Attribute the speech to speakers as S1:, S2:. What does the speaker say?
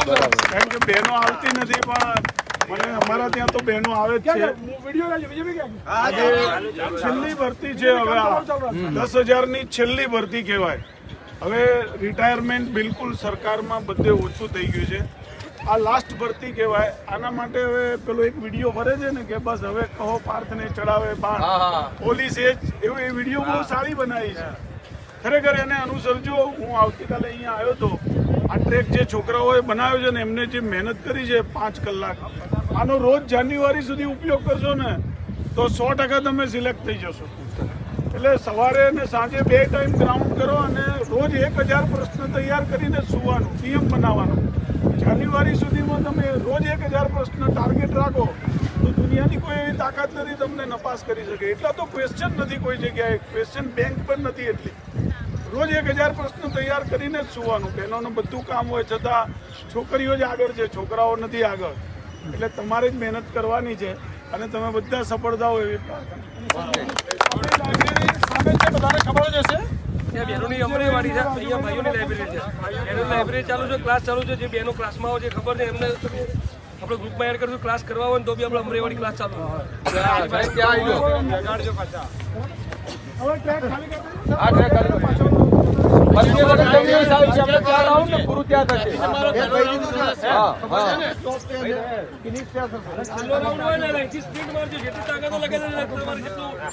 S1: કારણ કે બહેનો આવતી નથી, પણ મને અમારા ત્યાં તો બહેનો આવે જ છે. આજે છેલ્લી ભરતી છે, હવે 10,000ની છેલ્લી ભરતી કહેવાય. હવે રિટાયરમેન્ટ બિલકુલ સરકારમાં બધે ઓછું થઈ ગયું છે. આ લાસ્ટ ભરતી કહેવાય. આના માટે હવે પેલો એક વિડીયો ભરે છે ને કે બસ હવે કહો પાર્થને ચડાવે બાણ, પોલીસે એવી વિડીયો બહુ સારી બનાવી છે. ખરેખર એને અનુસરજો. હું આવતીકાલે અહીંયા આવ્યો હતો. આ ટ્રેક જે છોકરાઓએ બનાવ્યો છે ને, એમને જે મહેનત કરી છે 5 કલાક, આનો રોજ જાન્યુઆરી સુધી ઉપયોગ કરશો ને તો 100% તમે સિલેક્ટ થઈ જશો. એટલે સવારે અને સાંજે 2 ટાઈમ ગ્રાઉન્ડ કરો અને રોજ 1000 પ્રશ્ન તૈયાર કરીને સુવાનું, નિયમ બનાવવાનો. જાન્યુઆરી સુધીમાં તમે રોજ 1000 પ્રશ્ન ટાર્ગેટ રાખો તો દુનિયાની કોઈ એવી તાકાત નથી તમને નપાસ કરી શકે. એટલા તો ક્વેશ્ચન નથી કોઈ જગ્યાએ, ક્વેશ્ચન બેંક પણ નથી એટલી. રોજ 1000 પ્રશ્ન તૈયાર કરીને જ સુવાનું. બહેનોનું બધું કામ હોય છતાં છોકરીઓ જ આગળ છે, છોકરાઓ નથી આગળ. એટલે તમારે જ મહેનત કરવાની છે અને તમે બધા સફળ થાઓ એવી પ્રાર્થના.
S2: બધાને ખબર જ હશે ત્યાં બહેનોની અમરેવાડી છે, અહીંયા ભાઈઓની લાઇબ્રેરી છે. બહેનોની લાઇબ્રેરી ચાલુ છે, ક્લાસ ચાલુ છે. જે બહેનો ક્લાસમાં આવે છે ખબર છે એમને આપણે ગ્રુપમાં એડ કરીશું. ક્લાસ કરવા હોય ને તો બી આપણે અમરેવાડી ક્લાસ ચાલુ પૂરું ત્યાં થશે.